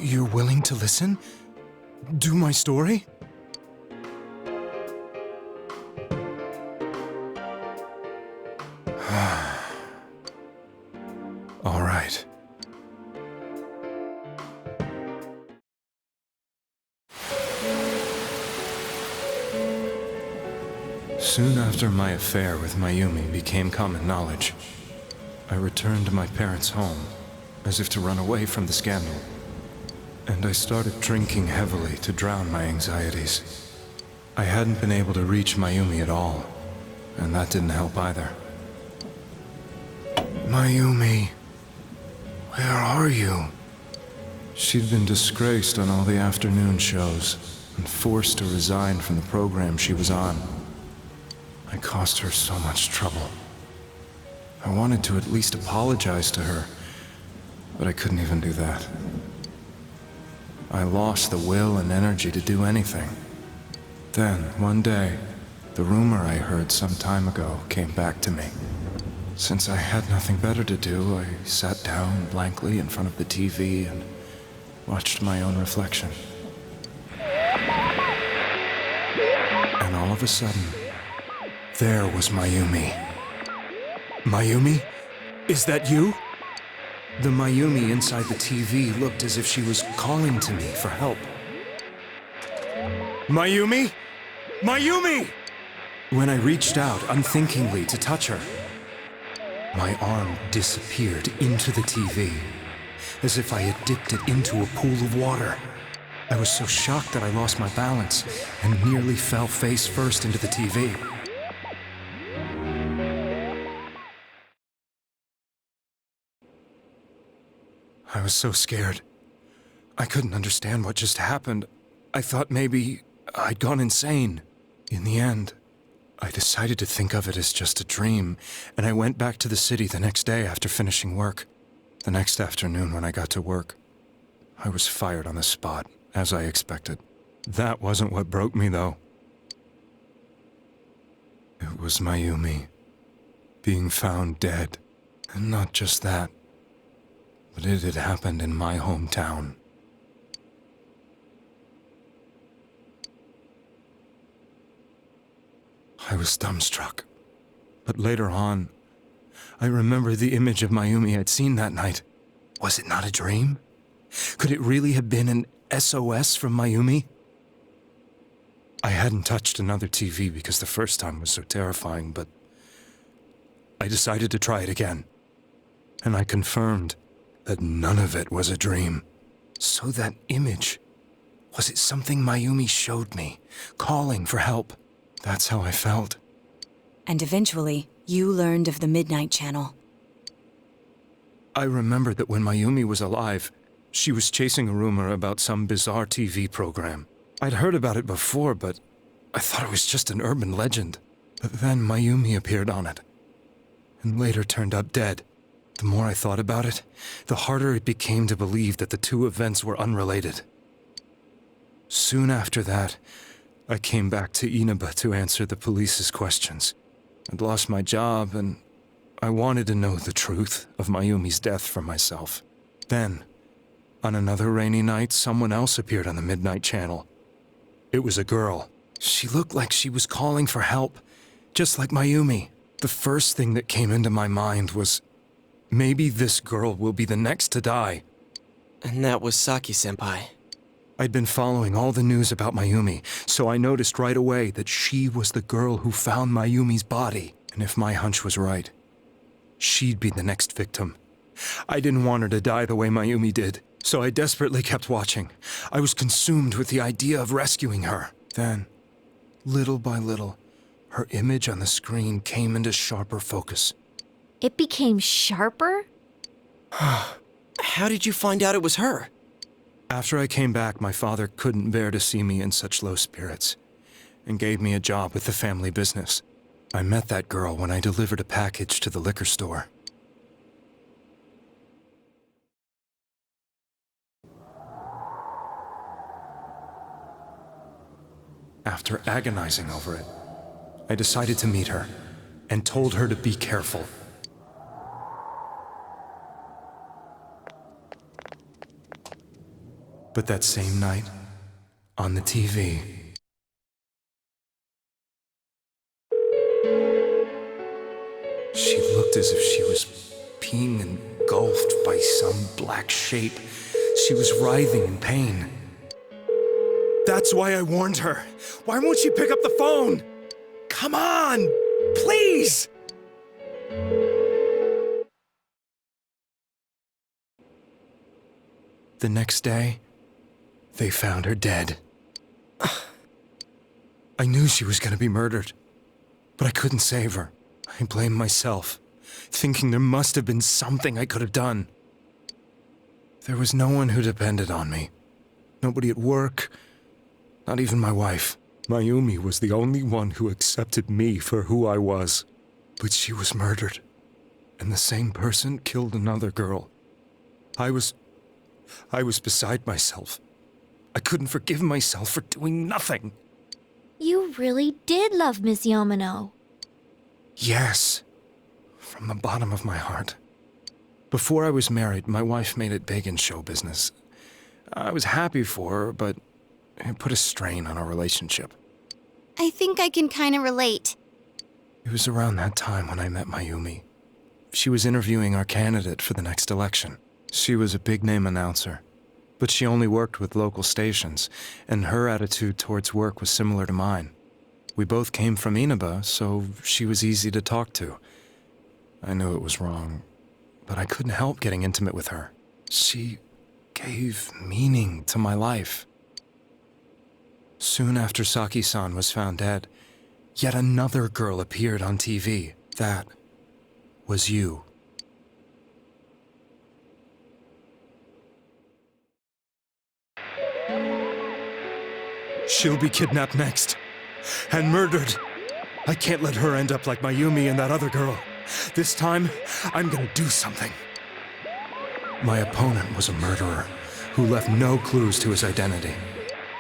You're willing to listen? Do my story? All right. Soon after my affair with Mayumi became common knowledge, I returned to my parents' home, as if to run away from the scandal. And I started drinking heavily to drown my anxieties. I hadn't been able to reach Mayumi at all, and that didn't help either. Mayumi, where are you? She'd been disgraced on all the afternoon shows, and forced to resign from the program she was on. I caused her so much trouble. I wanted to at least apologize to her, but I couldn't even do that. I lost the will and energy to do anything. Then, one day, the rumor I heard some time ago came back to me. Since I had nothing better to do, I sat down blankly in front of the TV and watched my own reflection. And all of a sudden, there was Mayumi. Mayumi? Is that you? The Mayumi inside the TV looked as if she was calling to me for help. Mayumi? Mayumi! When I reached out unthinkingly to touch her, my arm disappeared into the TV, as if I had dipped it into a pool of water. I was so shocked that I lost my balance and nearly fell face first into the TV. I was so scared. I couldn't understand what just happened. I thought maybe I'd gone insane. In the end, I decided to think of it as just a dream, and I went back to the city the next day after finishing work. The next afternoon when I got to work, I was fired on the spot, as I expected. That wasn't what broke me, though. It was Mayumi being found dead. And not just that, but it had happened in my hometown. I was dumbstruck. But later on, I remembered the image of Mayumi I'd seen that night. Was it not a dream? Could it really have been an SOS from Mayumi? I hadn't touched another TV because the first time was so terrifying, but I decided to try it again. And I confirmed that none of it was a dream. So that image, was it something Mayumi showed me, calling for help? That's how I felt. And eventually, you learned of the Midnight Channel. I remembered that when Mayumi was alive, she was chasing a rumor about some bizarre TV program. I'd heard about it before, but I thought it was just an urban legend. But then Mayumi appeared on it, and later turned up dead. The more I thought about it, the harder it became to believe that the two events were unrelated. Soon after that, I came back to Inaba to answer the police's questions. I'd lost my job, and I wanted to know the truth of Mayumi's death for myself. Then, on another rainy night, someone else appeared on the Midnight Channel. It was a girl. She looked like she was calling for help, just like Mayumi. The first thing that came into my mind was, maybe this girl will be the next to die. And that was Saki-senpai. I'd been following all the news about Mayumi, so I noticed right away that she was the girl who found Mayumi's body. And if my hunch was right, she'd be the next victim. I didn't want her to die the way Mayumi did, so I desperately kept watching. I was consumed with the idea of rescuing her. Then, little by little, her image on the screen came into sharper focus. It became sharper? How did you find out it was her? After I came back, my father couldn't bear to see me in such low spirits, and gave me a job with the family business. I met that girl when I delivered a package to the liquor store. After agonizing over it, I decided to meet her, and told her to be careful. But that same night, on the TV, she looked as if she was being engulfed by some black shape. She was writhing in pain. That's why I warned her. Why won't she pick up the phone? Come on, please! The next day, they found her dead. I knew she was gonna be murdered, but I couldn't save her. I blamed myself, thinking there must have been something I could have done. There was no one who depended on me. Nobody at work, not even my wife. Mayumi was the only one who accepted me for who I was. But she was murdered, and the same person killed another girl. I was beside myself. I couldn't forgive myself for doing nothing. You really did love Miss Yamano. Yes, from the bottom of my heart. Before I was married, my wife made it big in show business. I was happy for her, but it put a strain on our relationship. I think I can kind of relate. It was around that time when I met Mayumi. She was interviewing our candidate for the next election. She was a big-name announcer, but she only worked with local stations, and her attitude towards work was similar to mine. We both came from Inaba, so she was easy to talk to. I knew it was wrong, but I couldn't help getting intimate with her. She gave meaning to my life. Soon after Saki-san was found dead, yet another girl appeared on TV. That was you. She'll be kidnapped next, and murdered. I can't let her end up like Mayumi and that other girl. This time, I'm gonna do something. My opponent was a murderer who left no clues to his identity.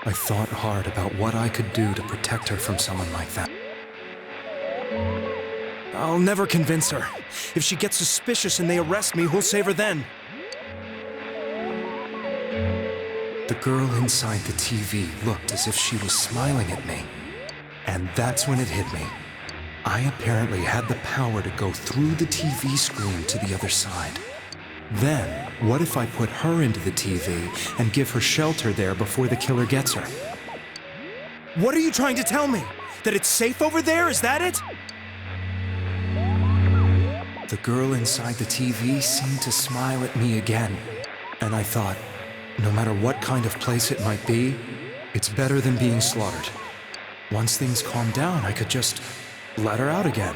I thought hard about what I could do to protect her from someone like that. I'll never convince her. If she gets suspicious and they arrest me, who'll save her then? The girl inside the TV looked as if she was smiling at me. And that's when it hit me. I apparently had the power to go through the TV screen to the other side. Then, what if I put her into the TV and give her shelter there before the killer gets her? What are you trying to tell me? That it's safe over there? Is that it? The girl inside the TV seemed to smile at me again. And I thought, no matter what kind of place it might be, it's better than being slaughtered. Once things calm down, I could just let her out again.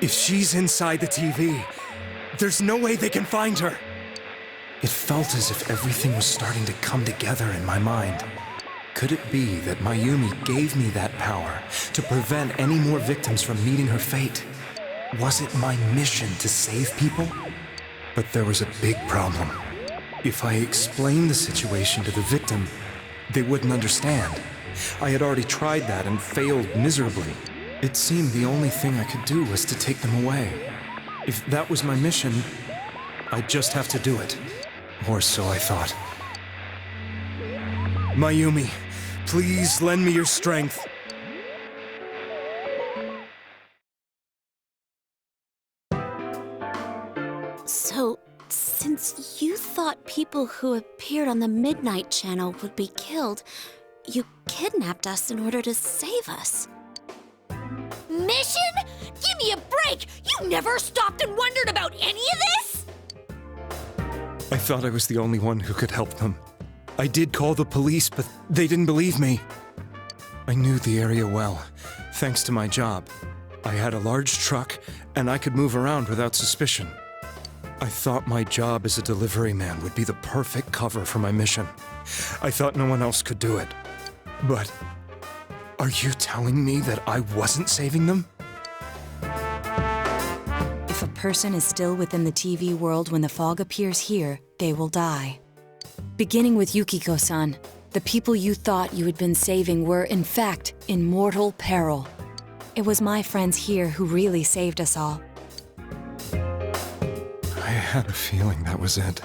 If she's inside the TV, there's no way they can find her. It felt as if everything was starting to come together in my mind. Could it be that Mayumi gave me that power to prevent any more victims from meeting her fate? Was it my mission to save people? But there was a big problem. If I explained the situation to the victim, they wouldn't understand. I had already tried that and failed miserably. It seemed the only thing I could do was to take them away. If that was my mission, I'd just have to do it. Or so I thought. Mayumi, please lend me your strength. So, since you thought people who appeared on the Midnight Channel would be killed, you kidnapped us in order to save us. Mission? Give me a break! You never stopped and wondered about any of this? I thought I was the only one who could help them. I did call the police, but they didn't believe me. I knew the area well, thanks to my job. I had a large truck, and I could move around without suspicion. I thought my job as a delivery man would be the perfect cover for my mission. I thought no one else could do it. But are you telling me that I wasn't saving them? If a person is still within the TV world when the fog appears here, they will die. Beginning with Yukiko-san, the people you thought you had been saving were, in fact, in mortal peril. It was my friends here who really saved us all. I had a feeling that was it.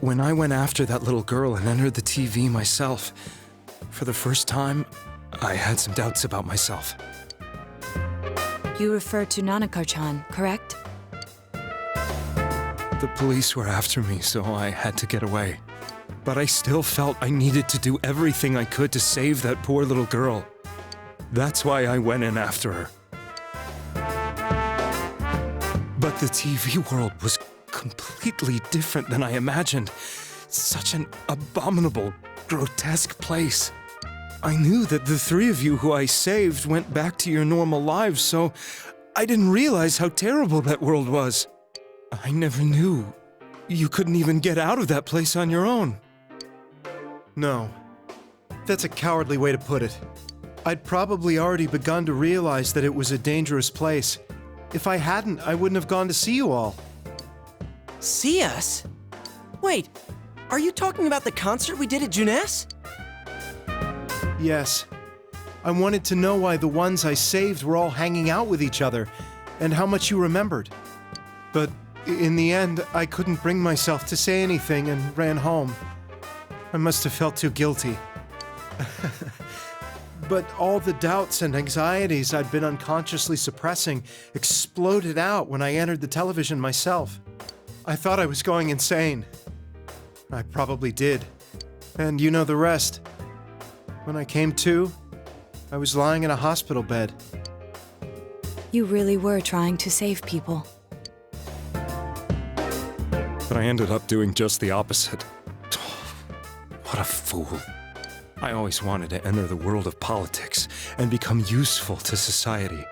when I went after that little girl and entered the TV myself, for the first time, I had some doubts about myself. You refer to Nanako-chan, correct? The police were after me, so I had to get away. But I still felt I needed to do everything I could to save that poor little girl. That's why I went in after her. But the TV world was completely different than I imagined. Such an abominable, grotesque place. I knew that the three of you who I saved went back to your normal lives, so I didn't realize how terrible that world was. I never knew. You couldn't even get out of that place on your own. No. That's a cowardly way to put it. I'd probably already begun to realize that it was a dangerous place. If I hadn't, I wouldn't have gone to see you all. See us? Wait, are you talking about the concert we did at Juness? Yes. I wanted to know why the ones I saved were all hanging out with each other, and how much you remembered. But in the end, I couldn't bring myself to say anything and ran home. I must have felt too guilty. But all the doubts and anxieties I'd been unconsciously suppressing exploded out when I entered the television myself. I thought I was going insane. I probably did. And you know the rest. When I came to, I was lying in a hospital bed. You really were trying to save people. But I ended up doing just the opposite. What a fool. I always wanted to enter the world of politics and become useful to society.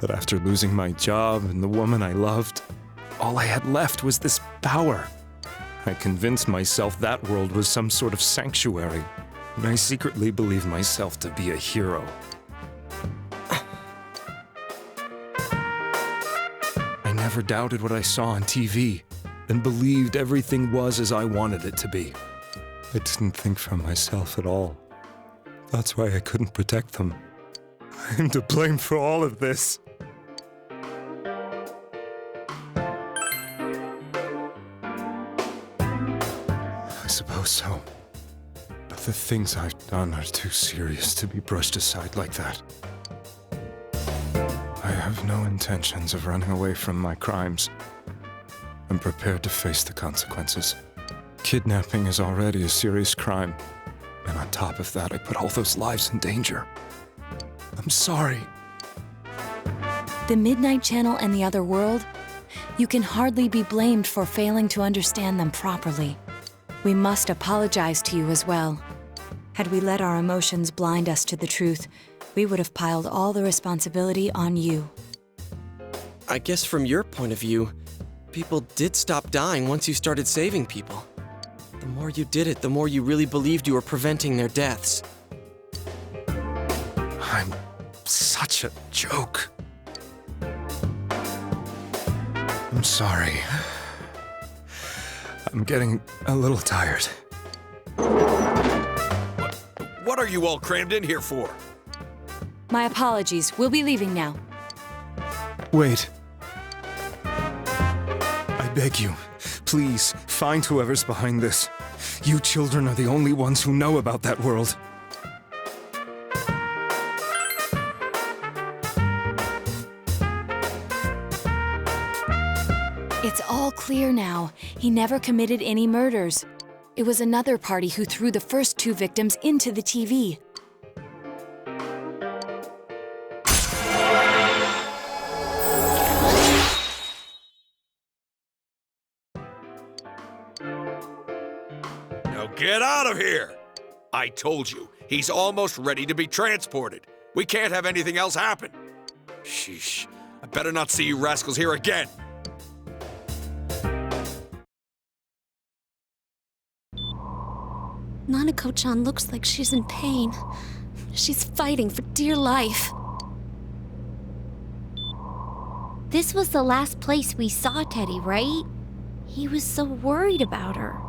But after losing my job and the woman I loved, all I had left was this power. I convinced myself that world was some sort of sanctuary, and I secretly believed myself to be a hero. I never doubted what I saw on TV, and believed everything was as I wanted it to be. I didn't think for myself at all. That's why I couldn't protect them. I'm to blame for all of this. I suppose so. But the things I've done are too serious to be brushed aside like that. I have no intentions of running away from my crimes. I'm prepared to face the consequences. Kidnapping is already a serious crime, and on top of that, I put all those lives in danger. I'm sorry. The Midnight Channel and the other world? You can hardly be blamed for failing to understand them properly. We must apologize to you as well. Had we let our emotions blind us to the truth, we would have piled all the responsibility on you. I guess from your point of view, people did stop dying once you started saving people. The more you did it, the more you really believed you were preventing their deaths. I'm such a joke. I'm sorry. I'm getting a little tired. What are you all crammed in here for? My apologies. We'll be leaving now. Wait. I beg you, please, find whoever's behind this. You children are the only ones who know about that world. It's all clear now. He never committed any murders. It was another party who threw the first two victims into the TV. Now get out of here! I told you, he's almost ready to be transported. We can't have anything else happen. Sheesh, I better not see you rascals here again. Nanako-chan looks like she's in pain. She's fighting for dear life. This was the last place we saw Teddy, right? He was so worried about her.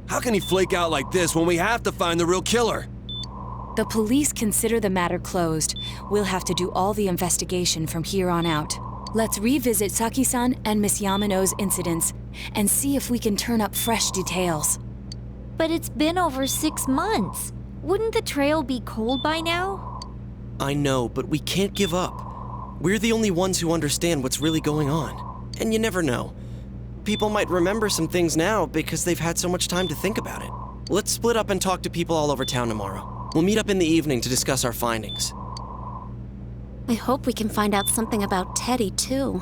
How can he flake out like this when we have to find the real killer? The police consider the matter closed. We'll have to do all the investigation from here on out. Let's revisit Saki-san and Miss Yamano's incidents and see if we can turn up fresh details. But it's been over 6 months. Wouldn't the trail be cold by now? I know, but we can't give up. We're the only ones who understand what's really going on. And you never know. People might remember some things now because they've had so much time to think about it. Let's split up and talk to people all over town tomorrow. We'll meet up in the evening to discuss our findings. I hope we can find out something about Teddy, too.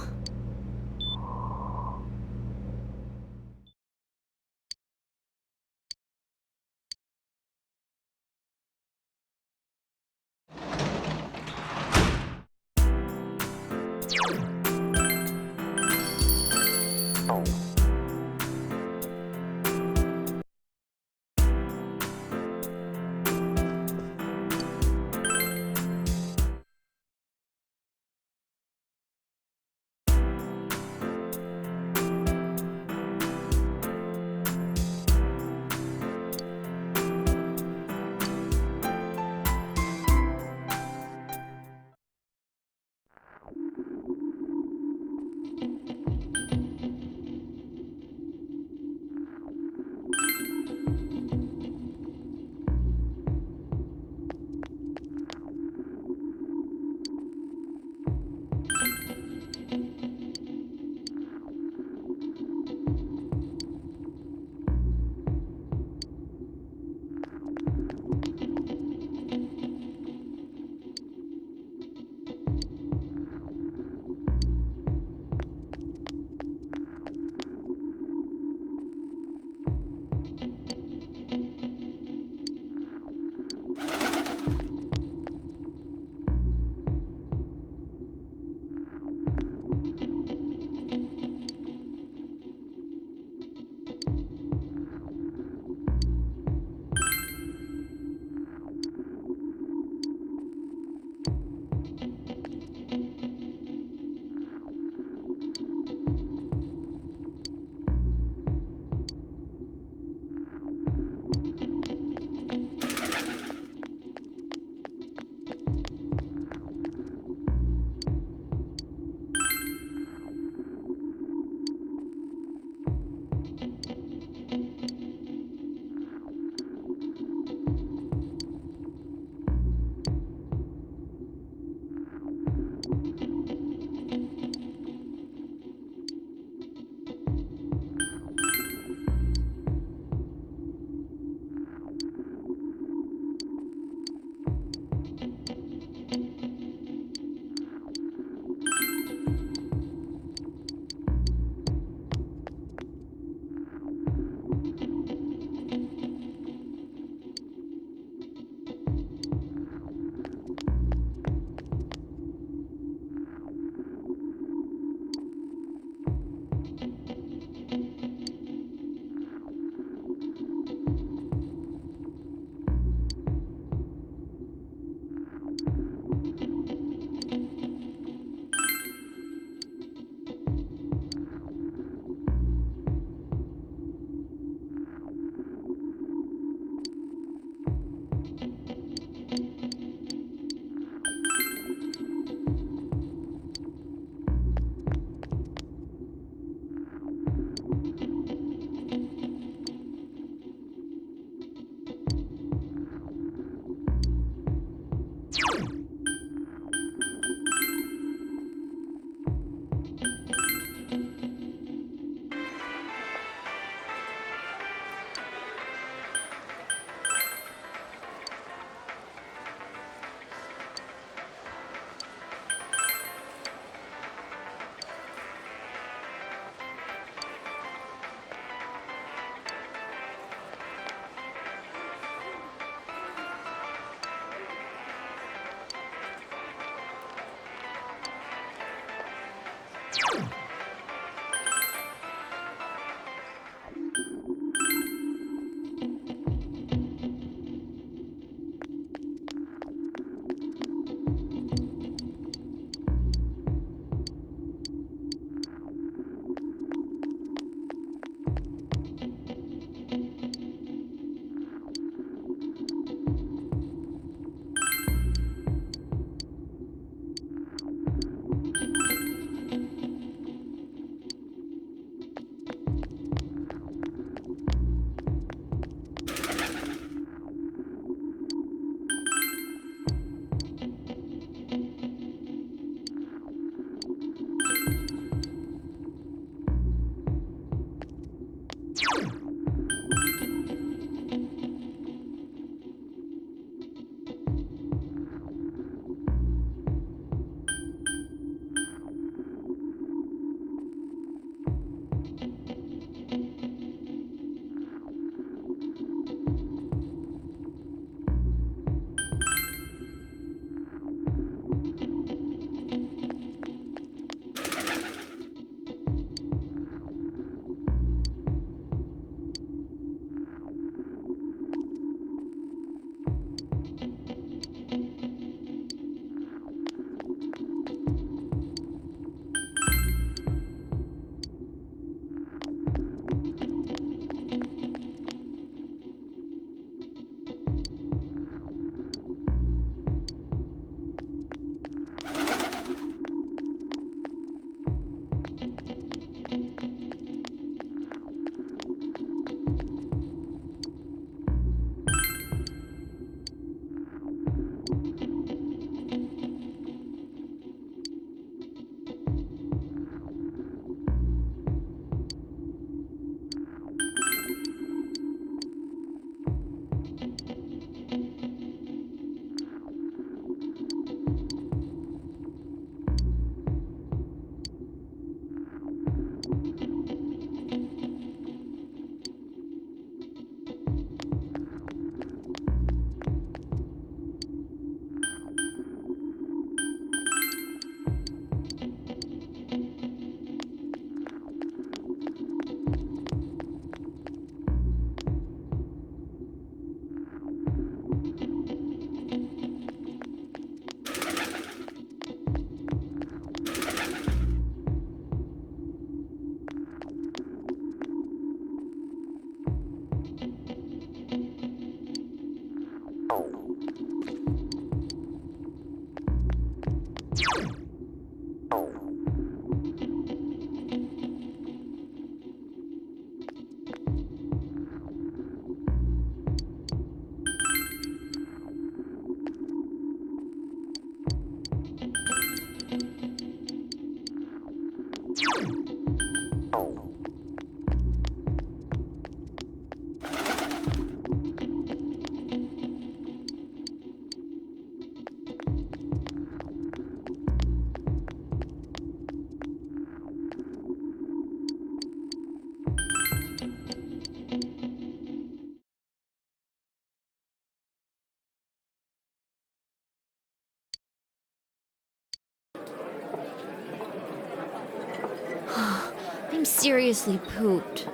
I'm seriously pooped.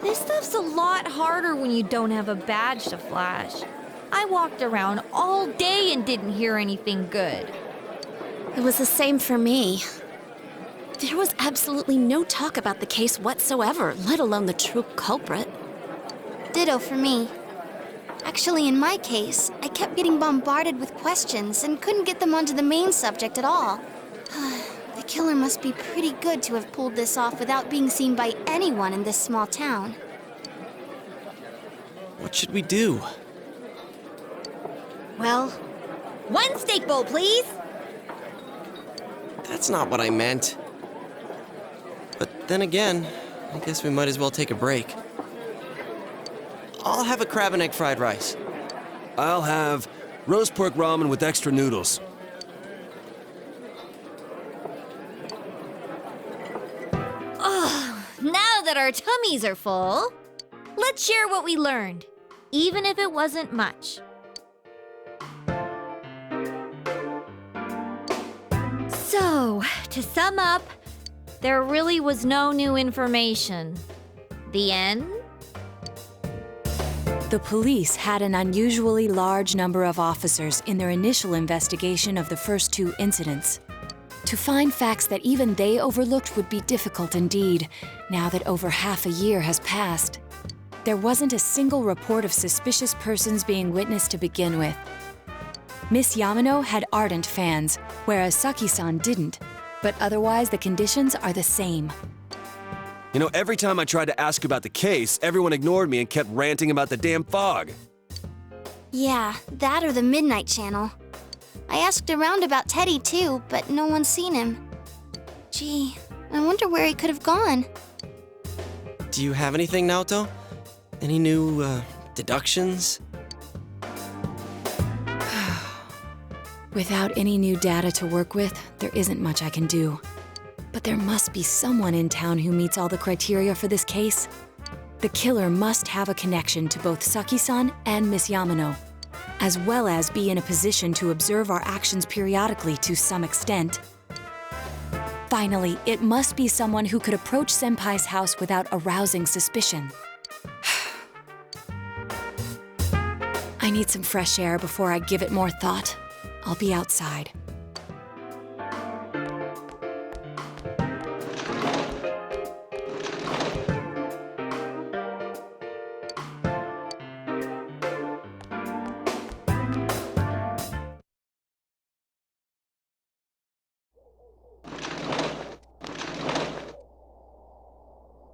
This stuff's a lot harder when you don't have a badge to flash. I walked around all day and didn't hear anything good. It was the same for me. There was absolutely no talk about the case whatsoever, let alone the true culprit. Ditto for me. Actually, in my case, I kept getting bombarded with questions and couldn't get them onto the main subject at all. The killer must be pretty good to have pulled this off without being seen by anyone in this small town. What should we do? Well, one steak bowl, please. That's not what I meant. But then again, I guess we might as well take a break. I'll have a crab and egg fried rice. I'll have roast pork ramen with extra noodles. Now that our tummies are full, let's share what we learned, even if it wasn't much. So, to sum up, there really was no new information. The end? The police had an unusually large number of officers in their initial investigation of the first two incidents. To find facts that even they overlooked would be difficult indeed, now that over half a year has passed. There wasn't a single report of suspicious persons being witnessed to begin with. Miss Yamano had ardent fans, whereas Saki-san didn't, but otherwise the conditions are the same. You know, every time I tried to ask about the case, everyone ignored me and kept ranting about the damn fog. Yeah, that or the Midnight Channel. I asked around about Teddy too, but no one's seen him. Gee, I wonder where he could have gone. Do you have anything, Naoto? Any new, deductions? Without any new data to work with, there isn't much I can do. But there must be someone in town who meets all the criteria for this case. The killer must have a connection to both Saki-san and Miss Yamano, as well as be in a position to observe our actions periodically to some extent. Finally, it must be someone who could approach Senpai's house without arousing suspicion. I need some fresh air before I give it more thought. I'll be outside.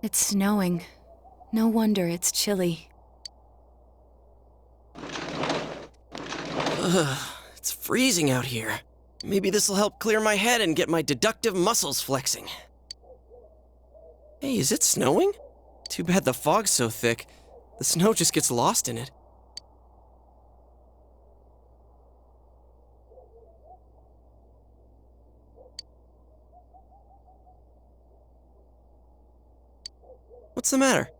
It's snowing. No wonder it's chilly. It's freezing out here. Maybe this'll help clear my head and get my deductive muscles flexing. Hey, is it snowing? Too bad the fog's so thick. The snow just gets lost in it. What's the matter?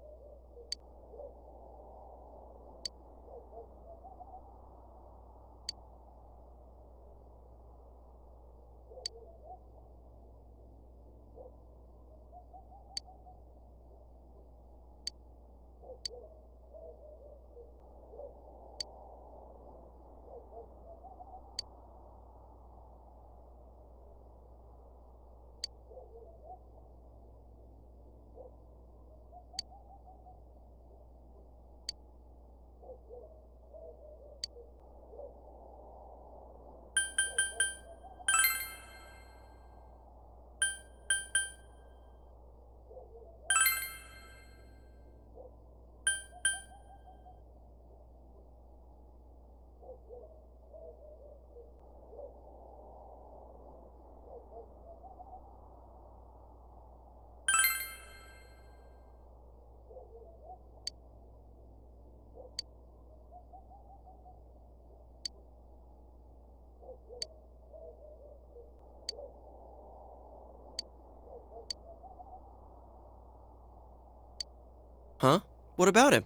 Huh? What about him?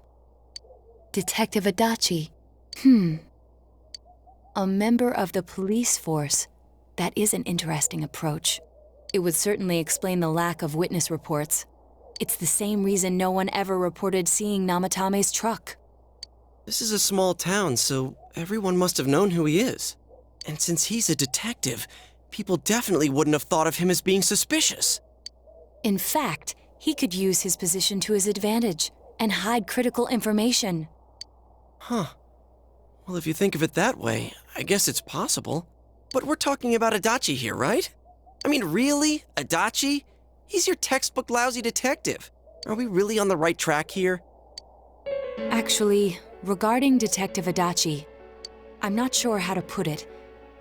Detective Adachi. A member of the police force. That is an interesting approach. It would certainly explain the lack of witness reports. It's the same reason no one ever reported seeing Namatame's truck. This is a small town, so everyone must have known who he is. And since he's a detective, people definitely wouldn't have thought of him as being suspicious. In fact, he could use his position to his advantage and hide critical information. Huh. Well, if you think of it that way, I guess it's possible. But we're talking about Adachi here, right? I mean, really? Adachi? He's your textbook lousy detective. Are we really on the right track here? Actually, regarding Detective Adachi, I'm not sure how to put it,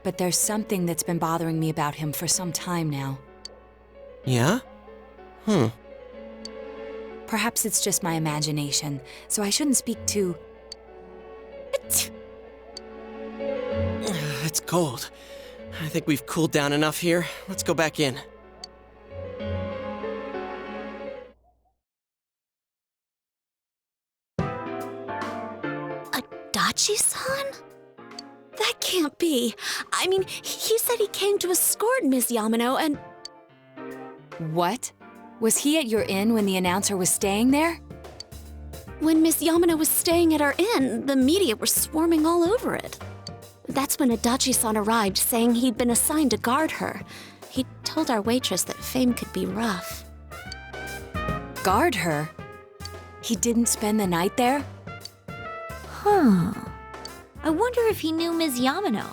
but there's something that's been bothering me about him for some time now. Yeah? Perhaps it's just my imagination, so I shouldn't speak too... It's cold. I think we've cooled down enough here. Let's go back in. Adachi-san? That can't be. I mean, he said he came to escort Ms. Yamano and... What? Was he at your inn when the announcer was staying there? When Ms. Yamano was staying at our inn, the media were swarming all over it. That's when Adachi-san arrived, saying he'd been assigned to guard her. He told our waitress that fame could be rough. Guard her? He didn't spend the night there? Huh. I wonder if he knew Ms. Yamano.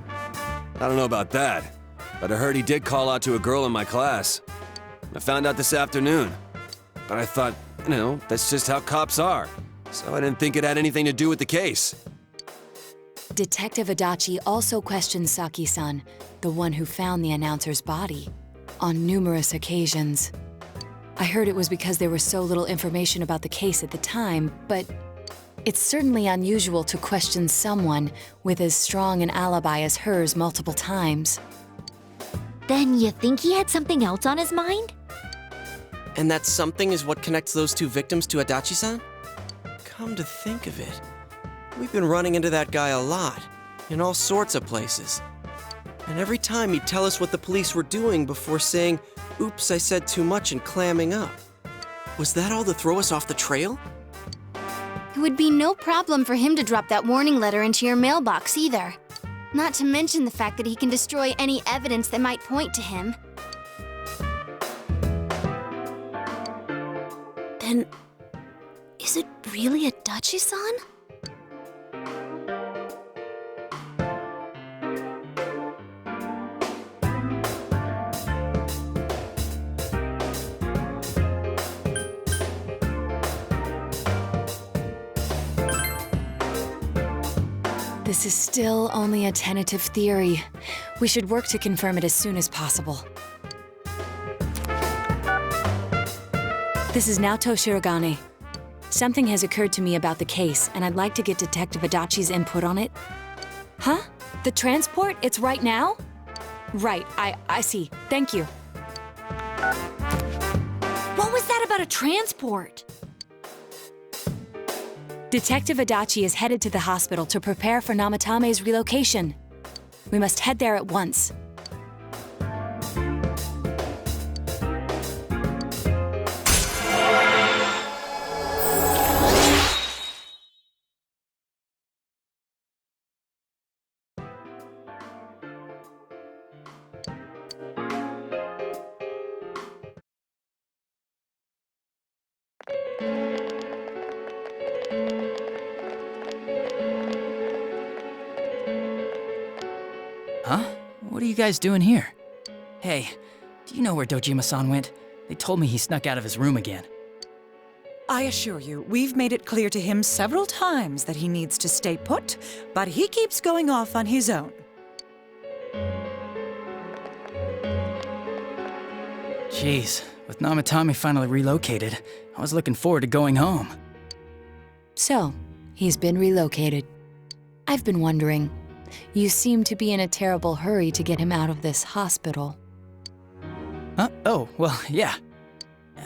I don't know about that, but I heard he did call out to a girl in my class. I found out this afternoon. But I thought, that's just how cops are. So I didn't think it had anything to do with the case. Detective Adachi also questioned Saki-san, the one who found the announcer's body, on numerous occasions. I heard it was because there was so little information about the case at the time, but it's certainly unusual to question someone with as strong an alibi as hers multiple times. Then you think he had something else on his mind? And that something is what connects those two victims to Adachi-san? Come to think of it, we've been running into that guy a lot, in all sorts of places. And every time he'd tell us what the police were doing before saying, "Oops, I said too much," and clamming up. Was that all to throw us off the trail? It would be no problem for him to drop that warning letter into your mailbox either. Not to mention the fact that he can destroy any evidence that might point to him. Then, is it really Adachi-san? This is still only a tentative theory. We should work to confirm it as soon as possible. This is Naoto Shirogane. Something has occurred to me about the case, and I'd like to get Detective Adachi's input on it. Huh? The transport? It's right now? Right, I see. Thank you. What was that about a transport? Detective Adachi is headed to the hospital to prepare for Namatame's relocation. We must head there at once. Huh? What are you guys doing here? Hey, do you know where Dojima-san went? They told me he snuck out of his room again. I assure you, we've made it clear to him several times that he needs to stay put, but he keeps going off on his own. Jeez, with Namatame finally relocated, I was looking forward to going home. So, he's been relocated. I've been wondering, you seem to be in a terrible hurry to get him out of this hospital. Huh? Oh, well, yeah.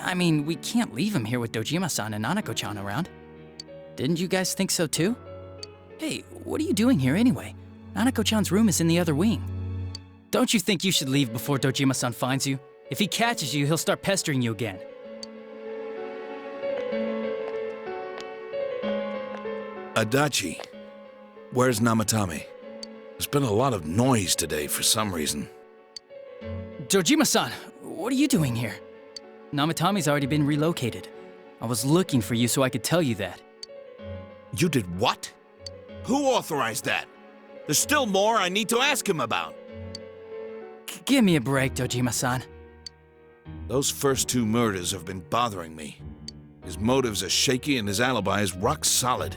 I mean, we can't leave him here with Dojima-san and Nanako-chan around. Didn't you guys think so too? Hey, what are you doing here anyway? Nanako-chan's room is in the other wing. Don't you think you should leave before Dojima-san finds you? If he catches you, he'll start pestering you again. Adachi, where's Namatame? There's been a lot of noise today for some reason. Dojima-san, what are you doing here? Namatame's already been relocated. I was looking for you so I could tell you that. You did what? Who authorized that? There's still more I need to ask him about. Give me a break, Dojima-san. Those first 2 murders have been bothering me. His motives are shaky and his alibi is rock solid.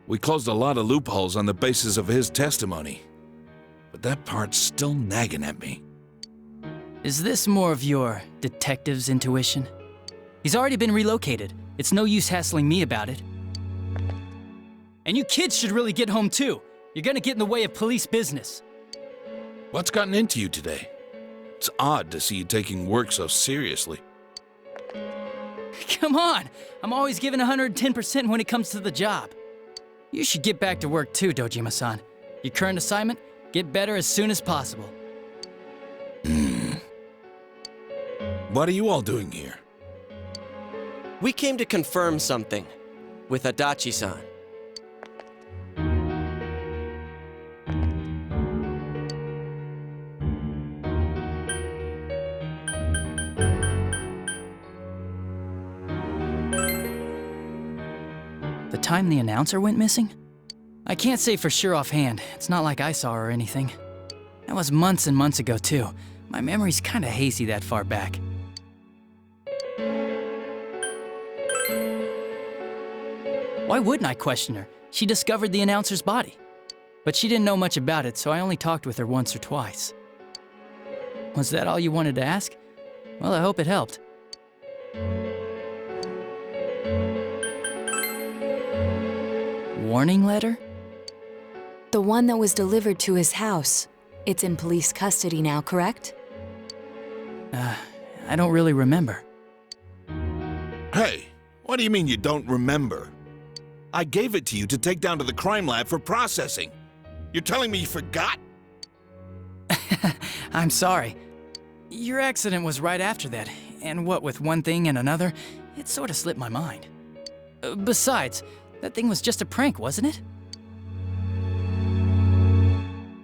We closed a lot of loopholes on the basis of his testimony. But that part's still nagging at me. Is this more of your detective's intuition? He's already been relocated. It's no use hassling me about it. And you kids should really get home too. You're gonna get in the way of police business. What's gotten into you today? It's odd to see you taking work so seriously. Come on! I'm always giving 110% when it comes to the job. You should get back to work too, Dojima-san. Your current assignment, get better as soon as possible. What are you all doing here? We came to confirm something with Adachi-san. The time the announcer went missing? I can't say for sure offhand. It's not like I saw her or anything. That was months and months ago too. My memory's kinda hazy that far back. Why wouldn't I question her? She discovered the announcer's body. But she didn't know much about it, so I only talked with her once or twice. Was that all you wanted to ask? Well, I hope it helped. Warning letter? The one that was delivered to his house. It's in police custody now, correct? I don't really remember. Hey, what do you mean you don't remember? I gave it to you to take down to the crime lab for processing. You're telling me you forgot? I'm sorry. Your accident was right after that, and what with one thing and another, it sort of slipped my mind. Besides, that thing was just a prank, wasn't it?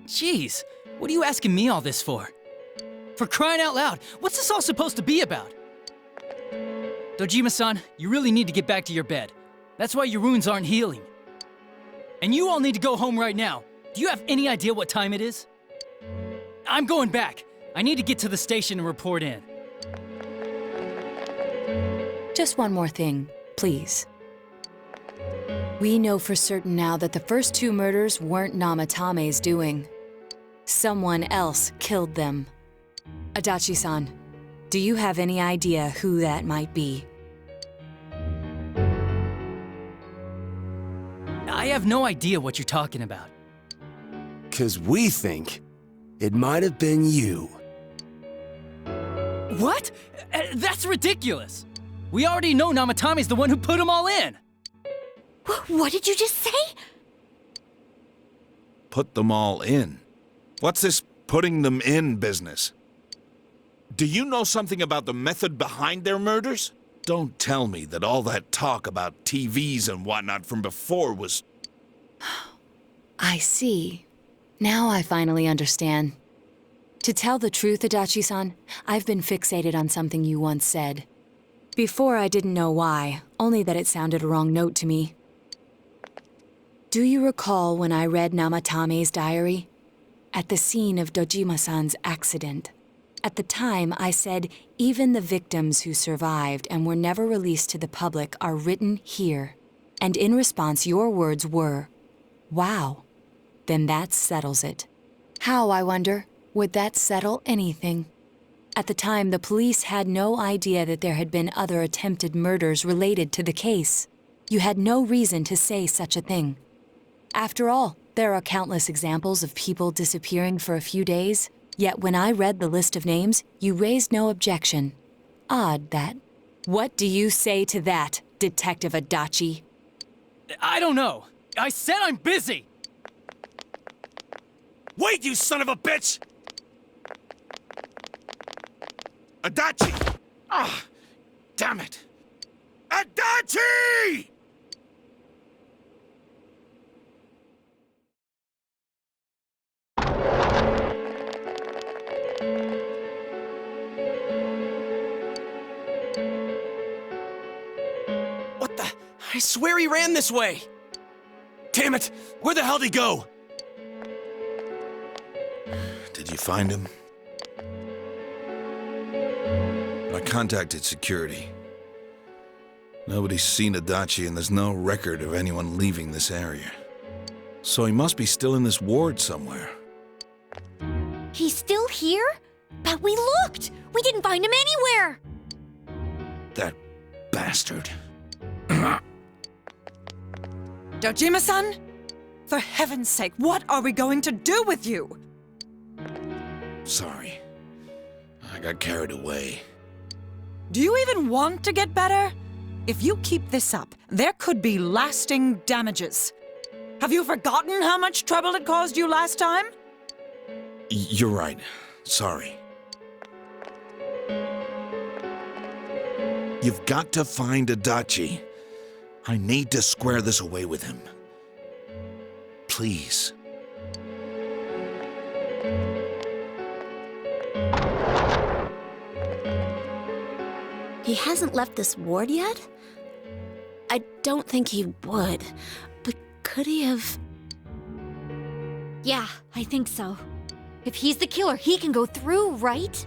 Jeez, what are you asking me all this for? For crying out loud, what's this all supposed to be about? Dojima-san, you really need to get back to your bed. That's why your wounds aren't healing. And you all need to go home right now. Do you have any idea what time it is? I'm going back. I need to get to the station and report in. Just one more thing, please. We know for certain now that the first 2 murders weren't Namatame's doing. Someone else killed them. Adachi-san, do you have any idea who that might be? I have no idea what you're talking about. 'Cause we think it might have been you. What? That's ridiculous! We already know Namatame's the one who put them all in! What did you just say? Put them all in? What's this putting them in business? Do you know something about the method behind their murders? Don't tell me that all that talk about TVs and whatnot from before was... I see. Now I finally understand. To tell the truth, Adachi-san, I've been fixated on something you once said. Before I didn't know why, only that it sounded a wrong note to me. Do you recall when I read Namatame's diary? At the scene of Dojima-san's accident. At the time, I said, even the victims who survived and were never released to the public are written here. And in response, your words were, wow. Then that settles it. How, I wonder, would that settle anything? At the time, the police had no idea that there had been other attempted murders related to the case. You had no reason to say such a thing. After all, there are countless examples of people disappearing for a few days, yet when I read the list of names, you raised no objection. Odd, that. What do you say to that, Detective Adachi? I don't know. I said I'm busy! Wait, you son of a bitch! Adachi! Ah, damn it! Adachi! swear he ran this way! Damn it! Where the hell did he go? Did you find him? I contacted security. Nobody's seen Adachi, and there's no record of anyone leaving this area. So he must be still in this ward somewhere. He's still here? But we looked! We didn't find him anywhere! That bastard. Dojima-san? For heaven's sake, what are we going to do with you? Sorry. I got carried away. Do you even want to get better? If you keep this up, there could be lasting damages. Have you forgotten how much trouble it caused you last time? You're right. Sorry. You've got to find Adachi. I need to square this away with him. Please. He hasn't left this ward yet? I don't think he would, but could he have... Yeah, I think so. If he's the killer, he can go through, right?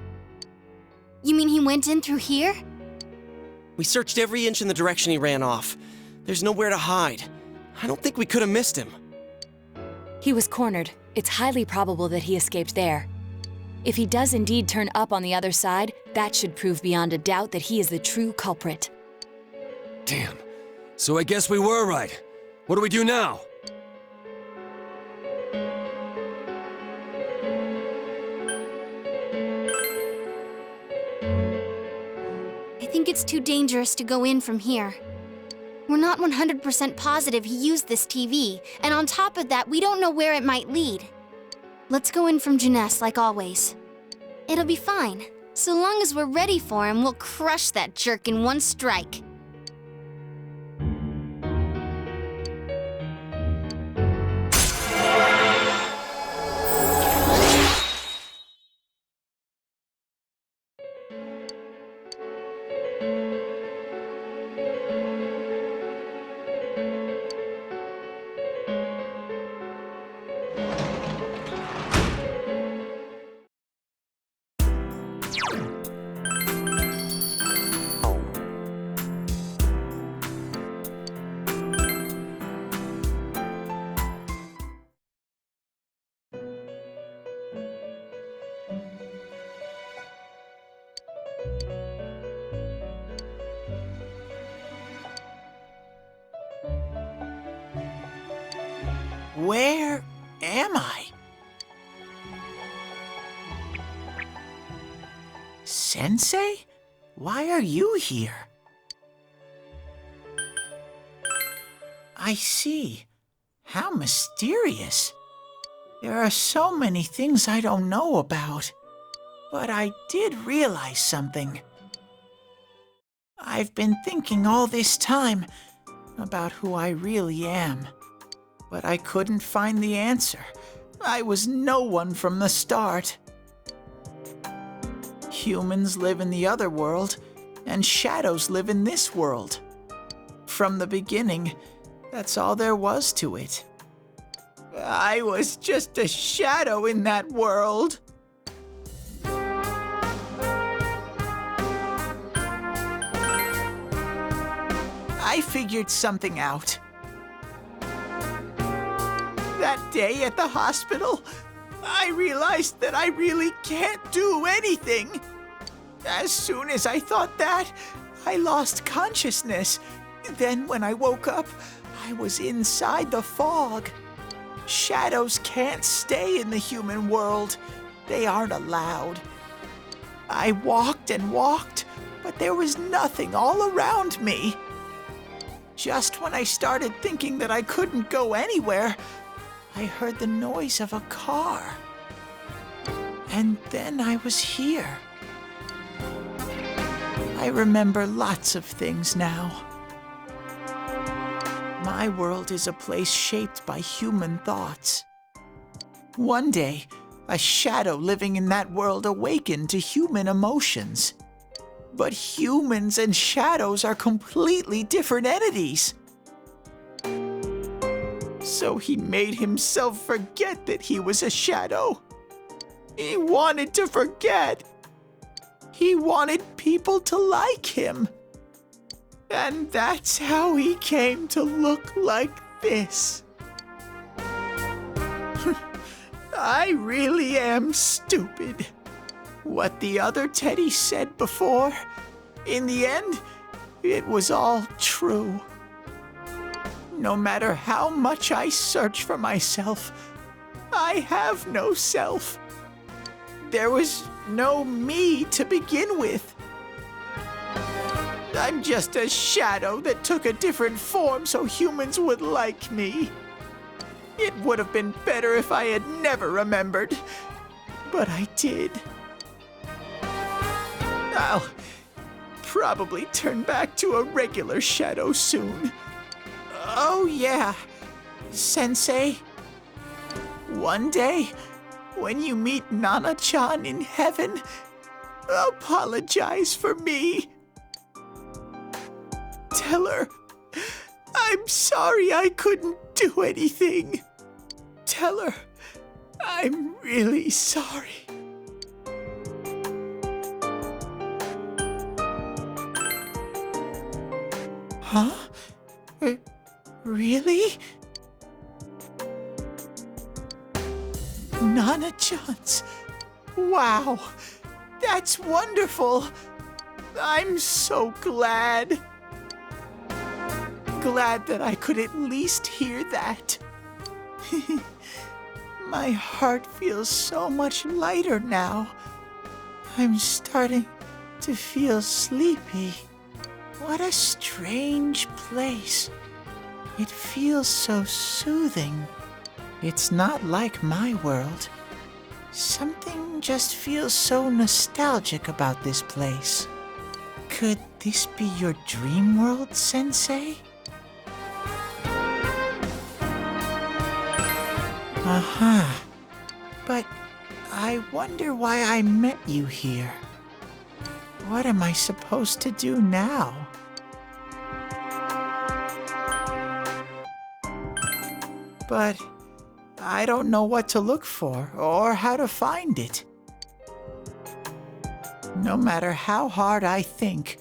You mean he went in through here? We searched every inch in the direction he ran off. There's nowhere to hide. I don't think we could have missed him. He was cornered. It's highly probable that he escaped there. If he does indeed turn up on the other side, that should prove beyond a doubt that he is the true culprit. Damn. So I guess we were right. What do we do now? I think it's too dangerous to go in from here. We're not 100% positive he used this TV, and on top of that, we don't know where it might lead. Let's go in from Jeunesse like always. It'll be fine. So long as we're ready for him, we'll crush that jerk in one strike. Where am I? Sensei? Why are you here? I see. How mysterious. There are so many things I don't know about. But I did realize something. I've been thinking all this time about who I really am. But I couldn't find the answer. I was no one from the start. Humans live in the other world, and shadows live in this world. From the beginning, that's all there was to it. I was just a shadow in that world. I figured something out. That day at the hospital, I realized that I really can't do anything. As soon as I thought that, I lost consciousness. Then when I woke up, I was inside the fog. Shadows can't stay in the human world. They aren't allowed. I walked and walked, but there was nothing all around me. Just when I started thinking that I couldn't go anywhere, I heard the noise of a car. And then I was here. I remember lots of things now. My world is a place shaped by human thoughts. One day, a shadow living in that world awakened to human emotions. But humans and shadows are completely different entities. So he made himself forget that he was a shadow. He wanted to forget. He wanted people to like him. And that's how he came to look like this. I really am stupid. What the other Teddy said before, in the end, it was all true. No matter how much I search for myself, I have no self. There was no me to begin with. I'm just a shadow that took a different form so humans would like me. It would have been better if I had never remembered, but I did. I'll probably turn back to a regular shadow soon. Oh yeah, Sensei. One day, when you meet Nana-chan in heaven, apologize for me. Tell her, I'm sorry I couldn't do anything. Tell her, I'm really sorry. Huh? Really? Nana-chan's. Wow, that's wonderful. I'm so glad. Glad that I could at least hear that. My heart feels so much lighter now. I'm starting to feel sleepy. What a strange place. It feels so soothing. It's not like my world. Something just feels so nostalgic about this place. Could this be your dream world, Sensei? Uh-huh. But I wonder why I met you here. What am I supposed to do now? But I don't know what to look for or how to find it. No matter how hard I think,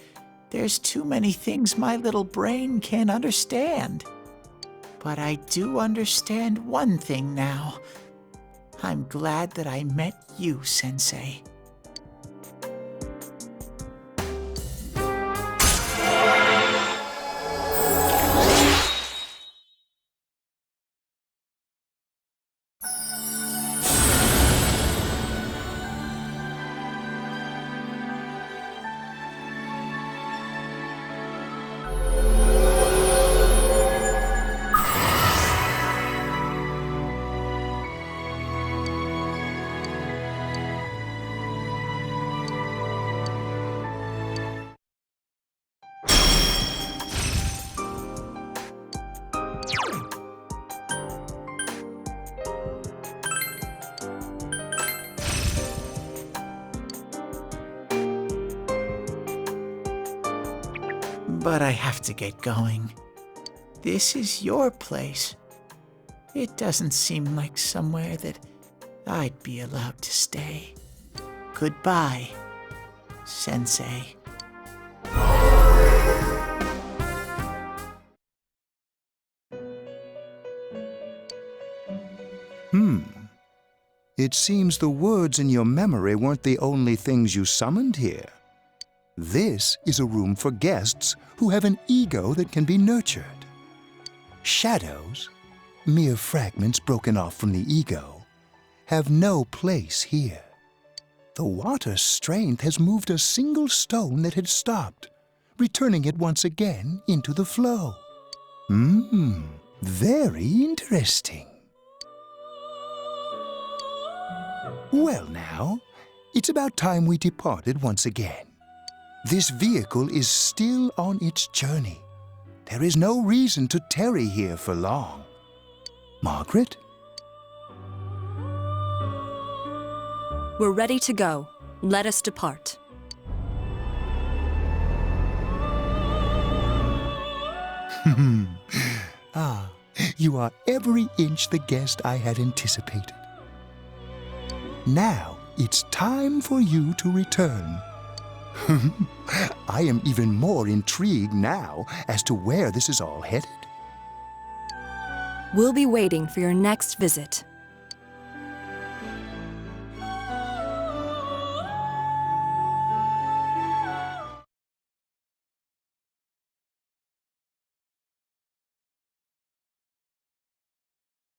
there's too many things my little brain can't understand. But I do understand one thing now. I'm glad that I met you, Sensei. But I have to get going. This is your place. It doesn't seem like somewhere that I'd be allowed to stay. Goodbye, Sensei. It seems the words in your memory weren't the only things you summoned here. This is a room for guests who have an ego that can be nurtured. Shadows, mere fragments broken off from the ego, have no place here. The water's strength has moved a single stone that had stopped, returning it once again into the flow. Very interesting. Well now, it's about time we departed once again. This vehicle is still on its journey. There is no reason to tarry here for long. Margaret? We're ready to go. Let us depart. You are every inch the guest I had anticipated. Now it's time for you to return. I am even more intrigued now as to where this is all headed. We'll be waiting for your next visit.